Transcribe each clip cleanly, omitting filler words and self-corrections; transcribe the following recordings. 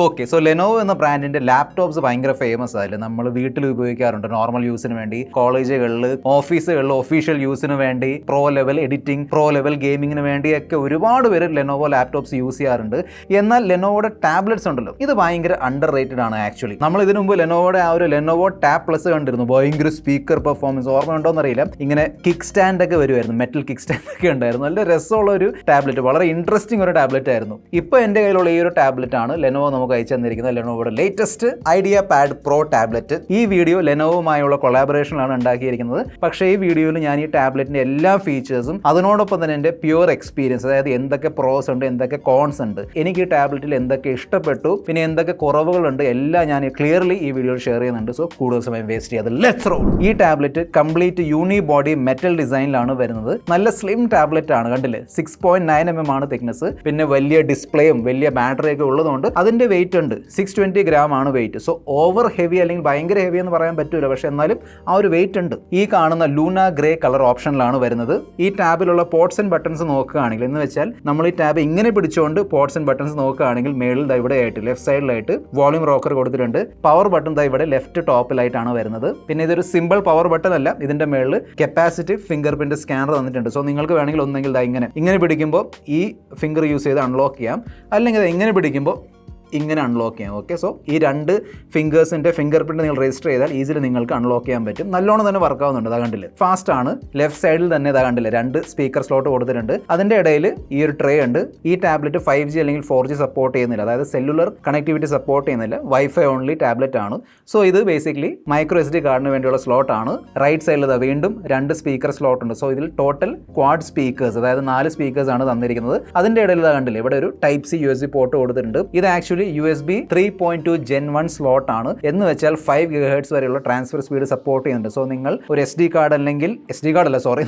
Okay, so Lenovo എന്ന ബ്രാൻഡിന്റെ laptops ഭയങ്കര ഫേമസ് ആയില്ലേ. നമ്മൾ വീട്ടിൽ ഉപയോഗിക്കാറുണ്ട് നോർമൽ യൂസിന് വേണ്ടി, കോളേജുകളിൽ, ഓഫീസുകളിൽ ഒഫീഷ്യൽ യൂസിന് വേണ്ടി, pro level editing, pro level ഗെയിമിങ്ങിന് വേണ്ടിയൊക്കെ ഒരുപാട് പേര് ലെനോവോ ലാപ്ടോപ്സ് യൂസ് ചെയ്യാറുണ്ട്. എന്നാൽ ലെനോവോയുടെ ടാബ്ലറ്റ്സ് ഉണ്ടല്ലോ, ഇത് ഭയങ്കര അണ്ടർ റേറ്റഡ് ആണ് ആക്ച്വലി. നമ്മൾ ഇതിനു മുമ്പ് ലെനോവോയുടെ ആ ഒരു ലെനോവോ ടാബ് പ്ലസ് കണ്ടിരുന്നു, ഭയങ്കര സ്പീക്കർ പെർഫോമൻസ്, ഓർമ്മ ഉണ്ടോന്ന് അറിയില്ല. ഇങ്ങനെ കിക്ക് സ്റ്റാൻഡ് ഒക്കെ വരുമായിരുന്നു, മെറ്റൽ കിക്ക് സ്റ്റാൻഡ് ഒക്കെ ഉണ്ടായിരുന്നു. നല്ല രസമുള്ള ഒരു ടാബ്ലറ്റ്, വളരെ ഇൻട്രസ്റ്റിംഗ് ഒരു ടാബ്ലറ്റ് ആയിരുന്നു. ഇപ്പോൾ എൻ്റെ കയ്യിലുള്ള ഈ ഒരു ടാബ്ലറ്റ് ആണ് ലെനോവോ നമുക്ക് അയച്ചു തന്നിരിക്കുന്നത്, ലെനോവോയുടെ latest IdeaPad Pro tablet. ഈ വീഡിയോ ലെനോവുമായുള്ള കൊളാബറേഷനിലാണ് ഉണ്ടാക്കിയിരിക്കുന്നത്. പക്ഷേ ഈ വീഡിയോയിൽ ഞാൻ ഈ ടാബ്ലറ്റിന്റെ എല്ലാ ഫീച്ചേഴ്സും അതിനോടൊപ്പം തന്നെ എൻ്റെ പ്യുവർ എക്സ്പീരിയൻസ്, അതായത് എന്തൊക്കെ പ്രോസ് ഉണ്ട്, എന്തൊക്കെ കോൺസ് ഉണ്ട്, എനിക്ക് ഈ ടാബ്ലറ്റിൽ എന്തൊക്കെ ഇഷ്ടപ്പെട്ടു, പിന്നെ എന്തൊക്കെ കുറവുകളുണ്ട്, എല്ലാം ഞാൻ ക്ലിയർലി ഈ വീഡിയോയിൽ ഷെയർ ചെയ്യുന്നുണ്ട്. സോ കൂടുതൽ സമയം വേസ്റ്റ് ചെയ്യാതെ ലെറ്റ്സ് റോൾ. ഈ ടാബ്ലറ്റ് കംപ്ലീറ്റ് യൂണി ബോഡി മെറ്റൽ ഡിസൈനിലാണ് വരുന്നത്. നല്ല സ്ലിം ടാബ്ലറ്റ് ആണ്, കണ്ടില്ലേ. 6.9 mm ആണ് തിക്നെസ്. പിന്നെ വലിയ ഡിസ്പ്ലേയും വലിയ ബാറ്ററിയൊക്കെ ഉള്ളതുകൊണ്ട് അതിന്റെ വെയിറ്റ് ഉണ്ട്, 620 gram ആണ് വെയിറ്റ്. സോ ഓവർ ഹെവി അല്ലെങ്കിൽ ഭയങ്കര ഹെവി എന്ന് പറയാൻ പറ്റൂല, പക്ഷെ എന്നാലും ആ ഒരു വെയിറ്റ് ഉണ്ട്. ഈ കാണുന്ന ലൂന ഗ്രേ കളർ ഓപ്ഷനിലാണ് വരുന്നത്. ഈ ടാബിലുള്ള പോർട്സ് ആൻഡ് ബട്ടൺസ് നോക്കുകയാണെങ്കിൽ, എന്ന് വെച്ചാൽ നമ്മൾ ഈ ടാബ് ഇങ്ങനെ പിടിച്ചുകൊണ്ട് പോർട്സ് ആൻഡ് ബട്ടൺസ് നോക്കുകയാണെങ്കിൽ മേളിൽ ഇവിടെ ആയിട്ട് ലെഫ്റ്റ് സൈഡിലായിട്ട് വോളിയം റോക്കർ കൊടുത്തിട്ടുണ്ട്. പവർ ബട്ടൺ ഇവിടെ ലെഫ്റ്റ് ടോപ്പിലായിട്ടാണ് വരുന്നത്. പിന്നെ ഇതൊരു സിമ്പിൾ പവർ ബട്ടൺ അല്ല, ഇതിന്റെ മേളിൽ കപ്പാസിറ്റീവ് ഫിംഗർ പ്രിന്റ് സ്കാനർ തന്നിട്ടുണ്ട്. സോ നിങ്ങൾക്ക് വേണമെങ്കിൽ ഒന്നെങ്കിൽ ഇങ്ങനെ പിടിക്കുമ്പോൾ ഈ ഫിംഗർ യൂസ് ചെയ്ത് അൺലോക്ക് ചെയ്യാം, അല്ലെങ്കിൽ ഇങ്ങനെ പിടിക്കുമ്പോൾ ഇങ്ങനെ അൺലോക്ക് ചെയ്യാം. ഓക്കെ, സോ ഈ രണ്ട് ഫിംഗേഴ്സിൻ്റെ ഫിംഗർ പ്രിന്റ് നിങ്ങൾ രജിസ്റ്റർ ചെയ്താൽ ഈസിലി നിങ്ങൾക്ക് അൺലോക്ക് ചെയ്യാൻ പറ്റും. നല്ലോണം തന്നെ വർക്ക് ആവുന്നുണ്ട്. ഇതാ കണ്ടില്ലേ, ഫാസ്റ്റ് ആണ്. ലെഫ്റ്റ് സൈഡിൽ തന്നെ ഇതാ കണ്ടില്ലേ, 2 സ്പീക്കർ സ്ലോട്ട് കൊടുത്തിട്ടുണ്ട്. അതിൻ്റെ ഇടയിൽ ഈ ഒരു ട്രേ ഉണ്ട്. ഈ ടാബ്ലറ്റ് 5G അല്ലെങ്കിൽ 4G സപ്പോർട്ട് ചെയ്യുന്നില്ല, അതായത് സെല്ലുലർ കണക്ടിവിറ്റി സപ്പോർട്ട് ചെയ്യുന്നില്ല, വൈഫൈ ഓൺലി ടാബ്ലറ്റ് ആണ്. സോ ഇത് ബേസിക്കലി മൈക്രോ SD കാർഡിന് വേണ്ടിയുള്ള സ്ലോട്ട് ആണ്. റൈറ്റ് സൈഡിൽ ഇതാ വീണ്ടും 2 സ്പീക്കർ സ്ലോട്ട് ഉണ്ട്. സോ ഇതിൽ ടോട്ടൽ ക്വാഡ് സ്പീക്കേഴ്സ്, അതായത് 4 സ്പീക്കേഴ്സ് ആണ് തന്നിരിക്കുന്നത്. അതിൻ്റെ ഇടയിൽ ഇതാ കണ്ടില്ലേ, ഇവിടെ ഒരു Type-C USB പോർട്ട് കൊടുത്തിട്ടുണ്ട്. ഇത് ആക്ച്വലി USB 3.2 Gen 1 സ്ലോട്ട് ആണ്. എന്ന് വെച്ചാൽ 5 GHz വരെയുള്ള ട്രാൻസ്ഫർ സ്പീഡ് സപ്പോർട്ട് ചെയ്യുന്നുണ്ട്. സോ നിങ്ങൾ ഒരു SD കാർഡ് അല്ലെങ്കിൽ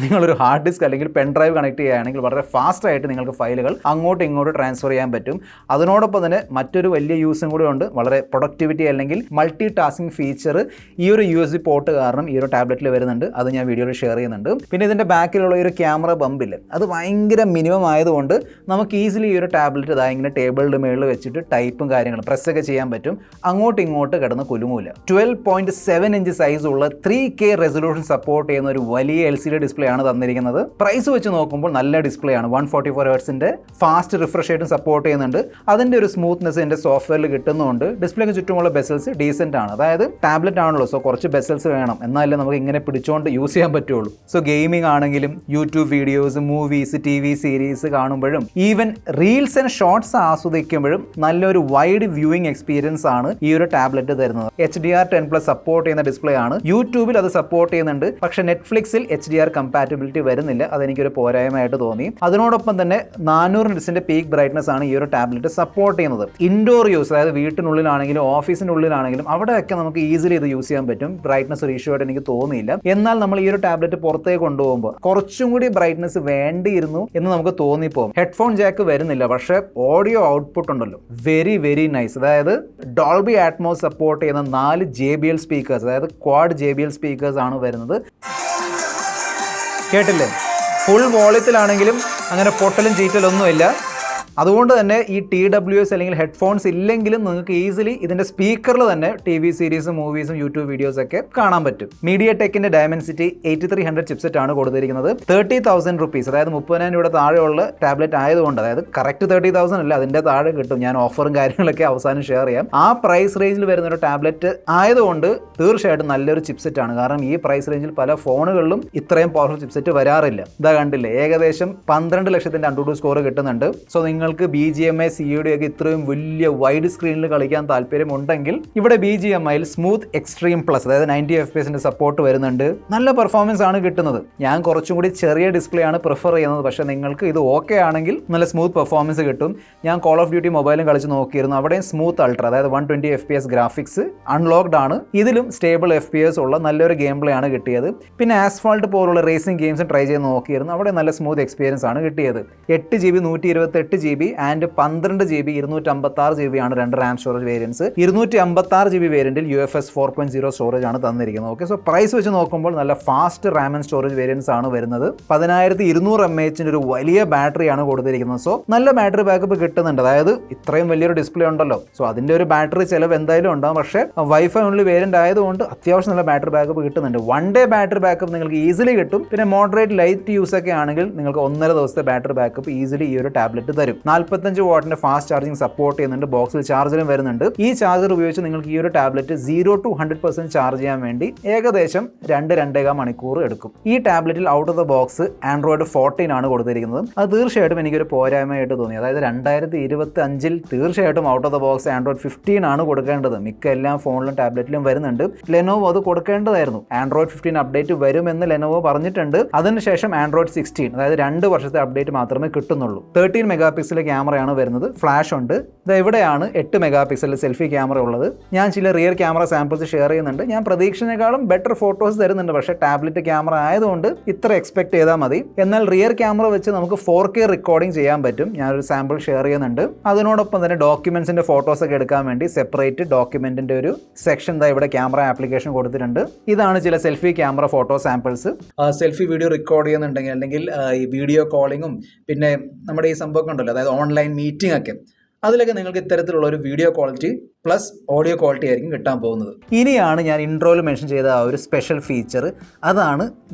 നിങ്ങളൊരു ഹാർഡ് ഡിസ്ക് അല്ലെങ്കിൽ പെൻ ഡ്രൈവ് കണക്ട് ചെയ്യുകയാണെങ്കിൽ വളരെ ഫാസ്റ്റ് ആയിട്ട് നിങ്ങൾക്ക് ഫയലുകൾ അങ്ങോട്ടും ഇങ്ങോട്ടും ട്രാൻസ്ഫർ ചെയ്യാൻ പറ്റും. അതിനോടൊപ്പം തന്നെ മറ്റൊരു വലിയ യൂസും കൂടി ഉണ്ട്, വളരെ പ്രൊഡക്ടിവിറ്റി അല്ലെങ്കിൽ മൾട്ടി ടാസ്കിംഗ് ഫീച്ചർ ഈ ഒരു USB പോർട്ട് കാരണം ഈ ഒരു ടാബ്ലറ്റിൽ വരുന്നുണ്ട്. അത് ഞാൻ വീഡിയോയിൽ ഷെയർ ചെയ്യുന്നുണ്ട്. പിന്നെ ഇതിൻ്റെ ബാക്കിലുള്ള ഈ ഒരു ക്യാമറ ബമ്പില്ല, അത് ഭയങ്കര മിനിമം ആയതുകൊണ്ട് നമുക്ക് ഈസിലി ഈ ഒരു ടാബ്ലറ്റ് ഇങ്ങനെ ടേബിളിൻ്റെ മുകളിൽ വെച്ചിട്ട് ടൈപ്പും കാര്യങ്ങളും പ്രസ്സൊക്കെ ചെയ്യാൻ പറ്റും. അങ്ങോട്ടും ഇങ്ങോട്ട് കിടന്ന് കുലുങ്ങൂല. 12.7 ഇഞ്ച് സൈസുള്ള 3K റെസൊല്യൂഷൻ സപ്പോർട്ട് ചെയ്യുന്ന ഒരു വലിയ LCD ഡിസ്പ്ലേ ആണ് തന്നിരിക്കുന്നത്. പ്രൈസ് വെച്ച് നോക്കുമ്പോൾ നല്ല ഡിസ്പ്ലേ ആണ്. 144 Hz ഫാസ്റ്റ് റിഫ്രഷ് റേറ്റും സപ്പോർട്ട് ചെയ്യുന്നുണ്ട്. അതിൻ്റെ ഒരു സ്മൂത്ത്നെസ് എൻ്റെ സോഫ്റ്റ്വെയറിൽ കിട്ടുന്നുണ്ട്. ഡിസ്പ്ലേക്ക് ചുറ്റുമുള്ള ബെസൽസ് ഡീസെന്റ് ആണ്, അതായത് ടാബ്ലറ്റ് ആണല്ലോ, സോ കുറച്ച് ബെസൽസ് വേണം, എന്നാലേ നമുക്ക് ഇങ്ങനെ പിടിച്ചുകൊണ്ട് യൂസ് ചെയ്യാൻ പറ്റുള്ളൂ. സോ ഗെയിമിംഗ് ആണെങ്കിലും YouTube videos, movies, TV series കാണുമ്പോഴും ഈവൻ റീൽസ് ആൻഡ് ഷോർട്സ് ആസ്വദിക്കുമ്പോഴും നല്ലൊരു വൈഡ് വ്യൂയിങ് എക്സ്പീരിയൻസ് ആണ് ഈ ഒരു ടാബ്ലറ്റ് തരുന്നത്. HDR10+ സപ്പോർട്ട് ചെയ്യുന്ന ഡിസ്പ്ലേ ആണ്. യൂട്യൂബിൽ അത് സപ്പോർട്ട് ചെയ്യുന്നുണ്ട്, പക്ഷെ നെറ്റ്ഫ്ലിക്സിൽ HDR കമ്പാറ്റബിലിറ്റി വരുന്നില്ല. അതെനിക്കൊരു പോരായ്മയായിട്ട് തോന്നി. അതിനോടൊപ്പം തന്നെ 400 nitsന്റെ പീക്ക് ബ്രൈറ്റ്നസ് ആണ് ഈ ഒരു ടാബ്ലറ്റ് സപ്പോർട്ട് ചെയ്യുന്നത്. ഇൻഡോർ യൂസ്, അതായത് വീട്ടിനുള്ളിലാണെങ്കിലും ഓഫീസിൻ്റെ ഉള്ളിലാണെങ്കിലും അവിടെയൊക്കെ നമുക്ക് ഈസിലി ഇത് യൂസ് ചെയ്യാൻ പറ്റും. ബ്രൈറ്റ്നസ് ഒരു ഇഷ്യൂ ആയിട്ട് എനിക്ക് തോന്നിയില്ല. എന്നാൽ നമ്മൾ ഈ ഒരു ടാബ്ലറ്റ് പുറത്തേക്ക് കൊണ്ടുപോകുമ്പോൾ കുറച്ചും കൂടി ബ്രൈറ്റ്നസ് വേണ്ടിയിരുന്നു എന്ന് നമുക്ക് തോന്നിപ്പോകും. ഹെഡ്ഫോൺ ജാക്ക് വരുന്നില്ല, പക്ഷേ ഓഡിയോ ഔട്ട്പുട്ട് ഉണ്ടല്ലോ, വെരി വെരി നൈസ്. അതായത് ഡോൾബി ആറ്റ്മോസ് സപ്പോർട്ട് ചെയ്യുന്ന 4 JBL സ്പീക്കേഴ്സ്, അതായത് ക്വാഡ് JBL സ്പീക്കേഴ്സ് ആണ് വരുന്നത്. കേട്ടില്ലേ, ഫുൾ വോളിയത്തിലാണെങ്കിലും അങ്ങനെ പൊട്ടലും ചീറ്റലൊന്നുമില്ല. അതുകൊണ്ട് തന്നെ ഈ TWS അല്ലെങ്കിൽ ഹെഡ്ഫോൺസ് ഇല്ലെങ്കിലും നിങ്ങൾക്ക് ഈസിലി ഇതിൻ്റെ സ്പീക്കറിൽ തന്നെ TV സീരീസും മൂവീസും യൂട്യൂബ് വീഡിയോസൊക്കെ കാണാൻ പറ്റും. MediaTekന്റെ Dimensity 8300 ചിപ്സെറ്റ് ആണ് കൊടുത്തിരിക്കുന്നത്. 30,000 rupees, അതായത് 30,000 രൂപയുടെ താഴെയുള്ള ടാബ്ലറ്റ് ആയതുകൊണ്ട്, അതായത് കറക്റ്റ് 30,000 അല്ല, അതിൻ്റെ താഴെ കിട്ടും. ഞാൻ ഓഫറും കാര്യങ്ങളൊക്കെ അവസാനം ഷെയർ ചെയ്യാം. ആ പ്രൈസ് റേഞ്ചിൽ വരുന്ന ഒരു ടാബ്ലറ്റ് ആയതുകൊണ്ട് തീർച്ചയായിട്ടും നല്ലൊരു ചിപ്സെറ്റ് ആണ്. കാരണം ഈ പ്രൈസ് റേഞ്ചിൽ പല ഫോണുകളിലും ഇത്രയും പവർഫുൾ ചിപ്സെറ്റ് വരാറില്ല. ഇതാ കണ്ടില്ലേ, ഏകദേശം 12 ലക്ഷത്തിൻ്റെ AnTuTu സ്കോർ കിട്ടുന്നുണ്ട്. സോ നിങ്ങൾക്ക് BGMI COD ഒക്കെ ഇത്രയും വലിയ വൈഡ് സ്ക്രീനിൽ കളിക്കാൻ താല്പര്യമുണ്ടെങ്കിൽ ഇവിടെ BGMIയിൽ സ്മൂത്ത് എക്സ്ട്രീം പ്ലസ്, അതായത് 90 FPS സപ്പോർട്ട് വരുന്നുണ്ട്. നല്ല പെർഫോമൻസ് ആണ് കിട്ടുന്നത്. ഞാൻ കുറച്ചും കൂടി ചെറിയ ഡിസ്പ്ലേ ആണ് പ്രിഫർ ചെയ്യുന്നത്, പക്ഷേ നിങ്ങൾക്ക് ഇത് ഓക്കെ ആണെങ്കിൽ നല്ല സ്മൂത്ത് പെർഫോമൻസ് കിട്ടും. ഞാൻ കോൾ ഓഫ് ഡ്യൂട്ടി മൊബൈലും കളിച്ച് നോക്കിയിരുന്നു, അവിടെയും സ്മൂത്ത് അൾട്ര, അതായത് 120 FPS ഗ്രാഫിക്സ് അൺലോക്ഡ് ആണ്. ഇതിലും സ്റ്റേബിൾ FPS ഉള്ള നല്ലൊരു ഗെയിം പ്ലേ ആണ് കിട്ടിയത്. പിന്നെ ആസ്ഫാൾട്ട് പോലുള്ള റേസിംഗ് ഗെയിംസ് ട്രൈ ചെയ്ത് നോക്കിയിരുന്നു, അവിടെ നല്ല സ്മൂത്ത് എക്സ്പീരിയൻസ് ആണ് കിട്ടിയത്. 8GB 128GB GB and 12 GB 256 GB ആണ് രണ്ട് റാം സ്റ്റോറേജ് വേരിയൻസ്. 256 GB വേരിയന്റിൽ UFS 4.0 സ്റ്റോറേജ് ആണ് തന്നിരിക്കുന്നത്. ഓക്കെ, സോ പ്രൈസ് വെച്ച് നോക്കുമ്പോൾ നല്ല fast RAM and storage variants ആണ് വരുന്നത്. 10200 mAh ഒരു വലിയ ബാറ്ററിയാണ് കൊടുത്തിരിക്കുന്നത്. സോ നല്ല ബാറ്ററി ബാക്കപ്പ് കിട്ടുന്നുണ്ട്. അതായത് ഇത്രയും വലിയൊരു ഡിസ്പ്ലേ ഉണ്ടല്ലോ, സോ അതിന്റെ ഒരു ബാറ്ററി ചിലവ് എന്തായാലും ഉണ്ടാകും. പക്ഷേ വൈഫൈ ഓൺലി വേരിയന്റ് ആയതുകൊണ്ട് അത്യാവശ്യം നല്ല ബാറ്ററി ബാക്കപ്പ് കിട്ടുന്നുണ്ട്. 1 day ബാറ്ററി ബാക്കപ്പ് നിങ്ങൾക്ക് ഈസിലി കിട്ടും. പിന്നെ മോഡറേറ്റ് ലൈറ്റ് യൂസ് ഒക്കെ ആണെങ്കിൽ നിങ്ങൾക്ക് 1.5 ദിവസത്തെ ബാറ്ററി ബാക്കപ്പ് ഈസിലി ഈ ഒരു ടാബ്ലറ്റ് തരും. 45 വാട്ടിന്റെ ഫാസ്റ്റ് ചാർജിങ് സപ്പോർട്ട് ചെയ്യുന്നുണ്ട്. ബോക്സിൽ ചാർജറും വരുന്നുണ്ട്. ഈ ചാർജർ ഉപയോഗിച്ച് നിങ്ങൾക്ക് ഈ ഒരു ടാബ്ലറ്റ് 0 to 100% ചാർജ് ചെയ്യാൻ വേണ്ടി ഏകദേശം 2-2.5 മണിക്കൂർ എടുക്കും. ഈ ടാബ്ലറ്റിൽ out of the box Android 14 ആണ് കൊടുത്തിരിക്കുന്നത്. അത് തീർച്ചയായിട്ടും എനിക്കൊരു പോരായ്മയായിട്ട് തോന്നി. അതായത് 2025 തീർച്ചയായിട്ടും out of the box Android 15 ആണ് കൊടുക്കേണ്ടത്. മിക്ക എല്ലാ ഫോണിലും ടാബ്ലറ്റിലും വരുന്നുണ്ട്. ലെനോവോ അത് കൊടുക്കേണ്ടതായിരുന്നു. ആൻഡ്രോയിഡ് 15 അപ്ഡേറ്റ് വരുമെന്ന് ലെനോവോ പറഞ്ഞിട്ടുണ്ട്. അതിനുശേഷം ആൻഡ്രോയിഡ് 16, അതായത് 2 വർഷത്തെ അപ്ഡേറ്റ് മാത്രമേ കിട്ടുന്നുള്ളൂ. 13 മെഗാ പിക്സൽ ക്യാമറയാണ് വരുന്നത്. ഫ്ലാഷ് ഉണ്ട്. ഇത് ഇവിടെയാണ് 8 മെഗാ പിക്സൽ സെൽഫി ക്യാമറ ഉള്ളത്. ഞാൻ ചില റിയർ ക്യാമറ സാമ്പിൾസ് ഷെയർ ചെയ്യുന്നുണ്ട്. ഞാൻ പ്രതീക്ഷിച്ചതിനേക്കാളും ബെറ്റർ ഫോട്ടോസ് തരുന്നുണ്ട്. പക്ഷേ ടാബ്ലറ്റ് ക്യാമറ ആയതുകൊണ്ട് ഇത്ര എക്സ്പെക്ട് ചെയ്താൽ മതി. എന്നാൽ റിയർ ക്യാമറ വെച്ച് നമുക്ക് 4K റെക്കോർഡിംഗ് ചെയ്യാൻ പറ്റും. ഞാനൊരു സാമ്പിൾ ഷെയർ ചെയ്യുന്നുണ്ട്. അതിനോടൊപ്പം തന്നെ ഡോക്യുമെന്റ്സിന്റെ ഫോട്ടോസ് ഒക്കെ എടുക്കാൻ വേണ്ടി സെപ്പറേറ്റ് ഡോക്യുമെന്റിന്റെ ഒരു സെക്ഷൻ ഇവിടെ ക്യാമറ ആപ്ലിക്കേഷൻ കൊടുത്തിട്ടുണ്ട്. ഇതാണ് ചില selfie camera photo samples. Selfie video record ചെയ്യുന്നുണ്ടെങ്കിൽ അല്ലെങ്കിൽ ഈ വീഡിയോ കോളിങ്ങും പിന്നെ നമ്മുടെ ഈ സംഭവം ഉണ്ടല്ലോ, അതായത് ഓൺലൈൻ മീറ്റിംഗ് ഒക്കെ, അതിലൊക്കെ നിങ്ങൾക്ക് ഇത്തരത്തിലുള്ള ഒരു video quality plus audio quality ആയിരിക്കും കിട്ടാൻ പോകുന്നത്. ഇനിയാണ് ഞാൻ ഇൻട്രോയിൽ മെൻഷൻ ചെയ്ത ആ ഒരു സ്പെഷ്യൽ ഫീച്ചർ. അതാണ്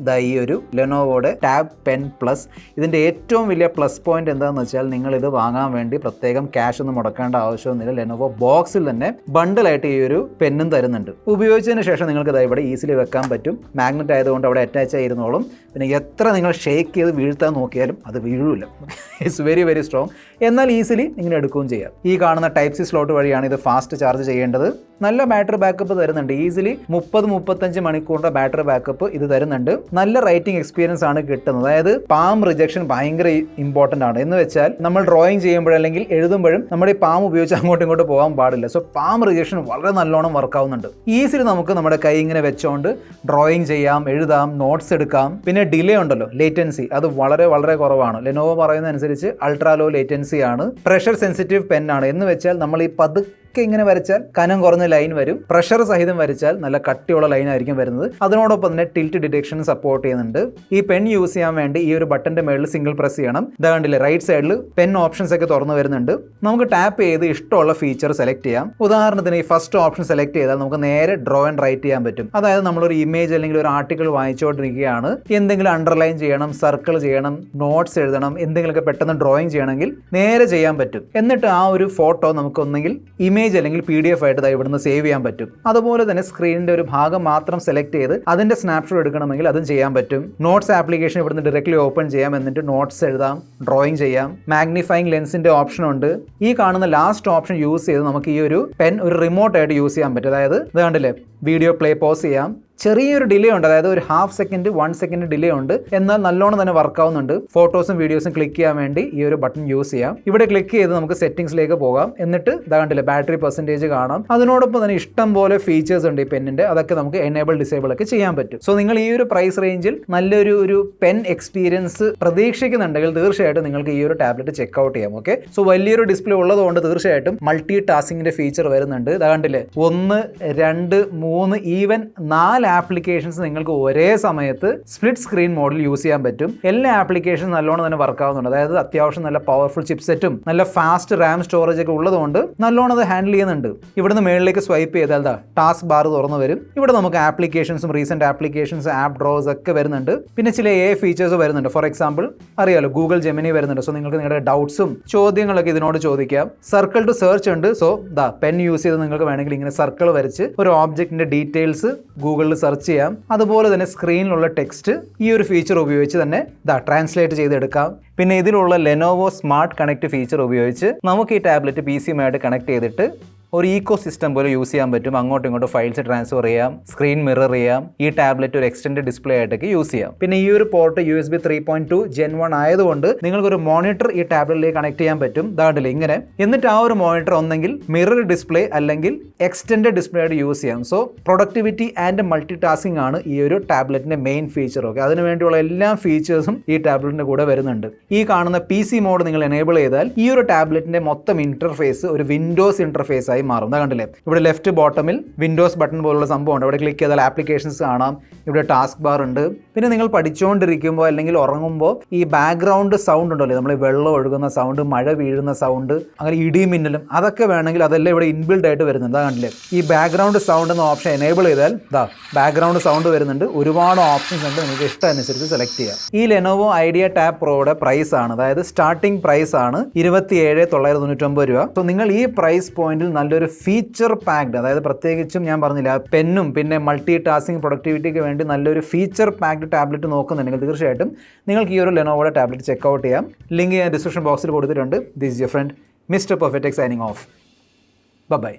ഈ ഒരു ലെനോവോയുടെ ടാബ് പെൻ പ്ലസ്. ഇതിൻ്റെ ഏറ്റവും വലിയ പ്ലസ് പോയിന്റ് എന്താണെന്ന് വെച്ചാൽ നിങ്ങൾ ഇത് വാങ്ങാൻ വേണ്ടി പ്രത്യേകം ക്യാഷ് ഒന്നും മുടക്കേണ്ട ആവശ്യമൊന്നുമില്ല. ലെനോവോ ബോക്സിൽ തന്നെ ബണ്ടിലായിട്ട് ഈ ഒരു പെന്നും തരുന്നുണ്ട്. ഉപയോഗിച്ചതിന് ശേഷം നിങ്ങൾക്ക് ഇവിടെ ഈസിലി വെക്കാൻ പറ്റും. മാഗ്നറ്റ് ആയതുകൊണ്ട് അവിടെ അറ്റാച്ച് ആയിരുന്നോളും. പിന്നെ എത്ര നിങ്ങൾ ഷേക്ക് ചെയ്ത് വീഴ്ത്താൻ നോക്കിയാലും അത് വീഴില്ല. It's very very strong. എന്നാൽ ഈസിലി ഇങ്ങനെ എടുക്കുകയും ചെയ്യാം. ഈ കാണുന്ന ടൈപ്പ് സി സ്ലോട്ട് വഴിയാണ് ഇത് ഫാസ്റ്റ് ചാർജ് ചെയ്യേണ്ടത്. നല്ല ബാറ്ററി ബാക്കപ്പ് തരുന്നുണ്ട്. ഈസിലി 30-35 മണിക്കൂറിന്റെ ബാറ്ററി ബാക്കപ്പ് ഇത് തരുന്നുണ്ട്. നല്ല റൈറ്റിംഗ് എക്സ്പീരിയൻസ് ആണ് കിട്ടുന്നത്. അതായത് പാം റിജക്ഷൻ ഭയങ്കര ഇമ്പോർട്ടൻ്റ് ആണ്. എന്ന് വെച്ചാൽ നമ്മൾ ഡ്രോയിങ് ചെയ്യുമ്പോഴും അല്ലെങ്കിൽ എഴുതുമ്പോഴും നമ്മുടെ ഈ പാം ഉപയോഗിച്ച് അങ്ങോട്ടും ഇങ്ങോട്ട് പോകാൻ പാടില്ല. സോ പാം റിജക്ഷൻ വളരെ നല്ലോണം വർക്ക് ആവുന്നുണ്ട്. ഈസിലി നമുക്ക് നമ്മുടെ കൈ ഇങ്ങനെ വെച്ചുകൊണ്ട് ഡ്രോയിങ് ചെയ്യാം, എഴുതാം, നോട്ട്സ് എടുക്കാം. പിന്നെ ഡിലേ ഉണ്ടല്ലോ, ലേറ്റൻസി, അത് വളരെ വളരെ കുറവാണ്. ലെനോവോ പറയുന്ന അനുസരിച്ച് അൾട്രാ ലോ ലേറ്റൻസി ആണ്. പ്രഷർ സെൻസിറ്റീവ് പെൻ ആണ്. എന്ന് വെച്ചാൽ നമ്മൾ ഈ ഒക്കെ ഇങ്ങനെ വരച്ചാൽ കനം കുറഞ്ഞ ലൈൻ വരും. പ്രഷർ സഹിതം വരച്ചാൽ നല്ല കട്ടിയുള്ള ലൈൻ ആയിരിക്കും വരുന്നത്. അതിനോടൊപ്പം തന്നെ ടിൽറ്റ് ഡിറ്റക്ഷൻ സപ്പോർട്ട് ചെയ്യുന്നുണ്ട്. ഈ പെൻ യൂസ് ചെയ്യാൻ വേണ്ടി ഈ ഒരു ബട്ടന്റെ മേളിൽ സിംഗിൾ പ്രസ് ചെയ്യണം. ഇതാ കണ്ടില്ലേ, റൈറ്റ് സൈഡിൽ പെൻ ഓപ്ഷൻസ് ഒക്കെ തുറന്നു വരുന്നുണ്ട്. നമുക്ക് ടാപ്പ് ചെയ്ത് ഇഷ്ടമുള്ള ഫീച്ചർ സെലക്ട് ചെയ്യാം. ഉദാഹരണത്തിന് ഈ ഫസ്റ്റ് ഓപ്ഷൻ സെലക്ട് ചെയ്താൽ നമുക്ക് നേരെ ഡ്രോ ആൻഡ് റൈറ്റ് ചെയ്യാൻ പറ്റും. അതായത് നമ്മളൊരു ഇമേജ് അല്ലെങ്കിൽ ഒരു ആർട്ടിക്കിൾ വായിച്ചുകൊണ്ടിരിക്കുകയാണ്, എന്തെങ്കിലും അണ്ടർലൈൻ ചെയ്യണം, സർക്കിൾ ചെയ്യണം, നോട്ട്സ് എഴുതണം, എന്തെങ്കിലുമൊക്കെ പെട്ടെന്ന് ഡ്രോയിങ് ചെയ്യണമെങ്കിൽ നേരെ ചെയ്യാൻ പറ്റും. എന്നിട്ട് ആ ഒരു ഫോട്ടോ നമുക്ക് ഒന്നെങ്കിൽ ഇമേജ് അല്ലെങ്കിൽ PDF ആയിട്ട് ഇവിടുന്ന് സേവ് ചെയ്യാൻ പറ്റും. അതുപോലെ തന്നെ സ്ക്രീനിന്റെ ഒരു ഭാഗം മാത്രം സെലക്ട് ചെയ്ത് അതിന്റെ സ്നാപ്ഷോട്ട് എടുക്കണമെങ്കിൽ അതും ചെയ്യാൻ പറ്റും. നോട്ട്സ് ആപ്ലിക്കേഷൻ ഇവിടുന്ന് ഡയറക്റ്റ്ലി ഓപ്പൺ ചെയ്യാം. എന്നിട്ട് നോട്ട്സ് എഴുതാം, ഡ്രോയിങ് ചെയ്യാം. മാഗ്നിഫൈങ് ലെൻസിന്റെ ഓപ്ഷൻ ഉണ്ട്. ഈ കാണുന്ന ലാസ്റ്റ് ഓപ്ഷൻ യൂസ് ചെയ്ത് നമുക്ക് ഈ ഒരു പെൻ ഒരു റിമോട്ട് ആയിട്ട് യൂസ് ചെയ്യാൻ പറ്റും. അതായത് ഇത് കണ്ടില്ലേ, വീഡിയോ പ്ലേ പോസ് ചെയ്യാം. ചെറിയൊരു ഡിലേ ഉണ്ട്, അതായത് ഒരു 1/2 സെക്കൻഡ് 1 സെക്കൻഡ് ഡിലേ ഉണ്ട്. എന്നാൽ നല്ലോണം തന്നെ വർക്ക് ആവുന്നുണ്ട്. ഫോട്ടോസും വീഡിയോസും ക്ലിക്ക് ചെയ്യാൻ വേണ്ടി ഈ ഒരു ബട്ടൺ യൂസ് ചെയ്യാം. ഇവിടെ ക്ലിക്ക് ചെയ്ത് നമുക്ക് സെറ്റിംഗ്സിലേക്ക് പോകാം. എന്നിട്ട് ഇതാ കണ്ടില്ലേ, ബാറ്ററി പെർസെൻറ്റേജ് കാണാം. അതിനോടൊപ്പം തന്നെ ഇഷ്ടം പോലെ ഫീച്ചേഴ്സ് ഉണ്ട് ഈ പെന്നിന്റെ. അതൊക്കെ നമുക്ക് എനേബിൾ ഡിസേബിൾ ഒക്കെ ചെയ്യാൻ പറ്റും. സോ നിങ്ങൾ ഈ ഒരു പ്രൈസ് റേഞ്ചിൽ നല്ലൊരു പെൻ എക്സ്പീരിയൻസ് പ്രതീക്ഷിക്കുന്നുണ്ടെങ്കിൽ തീർച്ചയായിട്ടും നിങ്ങൾക്ക് ഈ ഒരു ടാബ്ലറ്റ് ചെക്ക് ഔട്ട് ചെയ്യാം. ഓക്കെ, സോ വലിയൊരു ഡിസ്പ്ലേ ഉള്ളതുകൊണ്ട് തീർച്ചയായിട്ടും മൾട്ടി ടാസ്കിന്റെ ഫീച്ചർ വരുന്നുണ്ട്. ഇതാ കണ്ടില്ലേ, 1, 2, 3 ഈവൻ 4 ആപ്ലിക്കേഷൻസ് നിങ്ങൾക്ക് ഒരേ സമയത്ത് സ്പ്ലിറ്റ് സ്ക്രീൻ മോഡിൽ യൂസ് ചെയ്യാൻ പറ്റും. എല്ലാ ആപ്ലിക്കേഷനും നല്ലോണം തന്നെ വർക്ക് ആവുന്നുണ്ട്. അതായത് അത്യാവശ്യം നല്ല പവർഫുൾ ചിപ്സെറ്റും നല്ല ഫാസ്റ്റ് റാം സ്റ്റോറേജ് ഒക്കെ ഉള്ളതുകൊണ്ട് നല്ലോണം അത് ഹാൻഡിൽ ചെയ്യുന്നുണ്ട്. ഇവിടുന്ന് മേളിലേക്ക് സ്വൈപ്പ് ചെയ്താൽ ടാസ്ക് ബാർ തുറന്നു വരും. ഇവിടെ നമുക്ക് ആപ്ലിക്കേഷൻസും റീസെന്റ് ആപ്ലിക്കേഷൻസ്, ആപ്പ് ഡ്രോസ് ഒക്കെ വരുന്നുണ്ട്. പിന്നെ ചില ഫീച്ചേഴ്സ് വരുന്നുണ്ട്. ഫോർ എക്സാമ്പിൾ അറിയാലോ, ഗൂഗിൾ ജെമിനി വരുന്നുണ്ട്. സോ നിങ്ങൾക്ക് നിങ്ങളുടെ ഡൗട്ട്സും ചോദ്യങ്ങളൊക്കെ ഇതിനോട് ചോദിക്കാം. സർക്കിൾ ടു സെർച്ച് ഉണ്ട്. സോ പെൻ യൂസ് ചെയ്ത് നിങ്ങൾക്ക് വേണമെങ്കിൽ ഇങ്ങനെ സർക്കിൾ വരച്ച് ഒരു ഓബ്ജക്റ്റിന്റെ ഡീറ്റെയിൽസ് ഗൂഗിളിൽ സെർച്ച് ചെയ്യാം. അതുപോലെ തന്നെ സ്ക്രീനിലുള്ള ടെക്സ്റ്റ് ഈ ഒരു ഫീച്ചർ ഉപയോഗിച്ച് തന്നെ ട്രാൻസ്ലേറ്റ് ചെയ്തെടുക്കാം. പിന്നെ ഇതിലുള്ള ലെനോവോ സ്മാർട്ട് കണക്ട് ഫീച്ചർ ഉപയോഗിച്ച് നമുക്ക് ഈ ടാബ്ലറ്റ് PC യുമായിട്ട് കണക്ട് ചെയ്തിട്ട് ഒരു ഈക്കോ സിസ്റ്റം പോലെ യൂസ് ചെയ്യാൻ പറ്റും. അങ്ങോട്ടും ഇങ്ങോട്ടും ഫയൽസ് ട്രാൻസ്ഫർ ചെയ്യാം, സ്ക്രീൻ മിറർ ചെയ്യാം, ഈ ടാബ്ലറ്റ് ഒരു എക്സ്റ്റൻഡ് ഡിസ്പ്ലേ ആയിട്ടൊക്കെ യൂസ് ചെയ്യാം. പിന്നെ ഈ ഒരു പോർട്ട് USB 3.2 Gen 1 ആയതുകൊണ്ട് നിങ്ങൾക്കൊരു മോണിറ്റർ ഈ ടാബ്ലറ്റിലേക്ക് കണക്ട് ചെയ്യാൻ പറ്റും. ദാണ്ടില്ലേ ഇങ്ങനെ. എന്നിട്ട് ആ ഒരു മോണിറ്റർ ഒന്നെങ്കിൽ മിറർ ഡിസ്പ്ലേ അല്ലെങ്കിൽ എക്സ്റ്റൻഡ് ഡിസ്പ്ലേ ആയിട്ട് യൂസ് ചെയ്യാം. So productivity and multi tasking ആണ് ഈ ഒരു ടാബ്ലറ്റിന്റെ മെയിൻ ഫീച്ചർ. ഓക്കെ, അതിന് വേണ്ടിയുള്ള എല്ലാ ഫീച്ചേഴ്സും ഈ ടാബ്ലറ്റിന്റെ കൂടെ വരുന്നുണ്ട്. ഈ കാണുന്ന PC മോഡ് നിങ്ങൾ എനേബിൾ ചെയ്താൽ ഈ ഒരു ടാബ്ലറ്റിന്റെ മൊത്തം ഇന്റർഫേസ് ഒരു വിൻഡോസ് ഇന്റർഫേസ് ആയി മാറും. കണ്ടില്ലേ, ഇവിടെ ലെഫ്റ്റ് ബോട്ടമിൽ വിൻഡോസ് ബട്ടൺ പോലുള്ള സംഭവം ഉണ്ട്. അവിടെ ക്ലിക്ക് ചെയ്താൽ ആപ്ലിക്കേഷൻസ് കാണാം. ഇവിടെ ടാസ്ക് ബാർ ഉണ്ട്. പിന്നെ നിങ്ങൾ പഠിച്ചുകൊണ്ടിരിക്കുമ്പോൾ അല്ലെങ്കിൽ ഉറങ്ങുമ്പോൾ ഈ ബാക്ക്ഗ്രൗണ്ട് സൗണ്ട് ഉണ്ടല്ലോ, നമ്മൾ വെള്ളം ഒഴുകുന്ന സൗണ്ട്, മഴ വീഴുന്ന സൗണ്ട്, അങ്ങനെ ഇടിമിന്നലും അതൊക്കെ വേണമെങ്കിൽ അതെല്ലാം ഇവിടെ ഇൻബിൽഡ് ആയിട്ട് വരുന്നുണ്ട്. കണ്ടില്ലേ, ഈ ബാക്ക്ഗ്രൗണ്ട് സൗണ്ട് എന്ന ഓപ്ഷൻ എനേബിൾ ചെയ്താൽ ബാക്ക്ഗ്രൗണ്ട് സൗണ്ട് വരുന്നുണ്ട്. ഒരുപാട് ഓപ്ഷൻസ് ഉണ്ട്, നിങ്ങൾക്ക് ഇഷ്ടമനുസരിച്ച് സെലക്ട് ചെയ്യാം. ഈ ലെനോവോ ഐഡിയ ടാബ് പ്രോയുടെ പ്രൈസ് ആണ്, അതായത് സ്റ്റാർട്ടിംഗ് പ്രൈസ് ആണ് 27,999 രൂപ. സോ നിങ്ങൾ ഈ പ്രൈസ് പോയിന്റിൽ നല്ലൊരു ഫീച്ചർ പാക്ഡ്, അതായത് പ്രത്യേകിച്ചും ഞാൻ പറഞ്ഞില്ല പെന്നും പിന്നെ മൾട്ടി ടാസ്കിംഗ് പ്രൊഡക്ടിവിറ്റിക്ക് വേണ്ടി നല്ലൊരു ഫീച്ചർ പാക്ഡ് ടാബ്ലറ്റ് നോക്കുന്നുണ്ടെങ്കിൽ തീർച്ചയായിട്ടും നിങ്ങൾക്ക് ഈ ഒരു ലെനോവോയുടെ ടാബ്ലറ്റ് ചെക്കൗട്ട് ചെയ്യാം. ലിങ്ക് ഞാൻ ഡിസ്ക്രിപ്ഷൻ ബോക്സിൽ കൊടുത്തിട്ടുണ്ട്. This is your friend Mister Perfect signing off. By.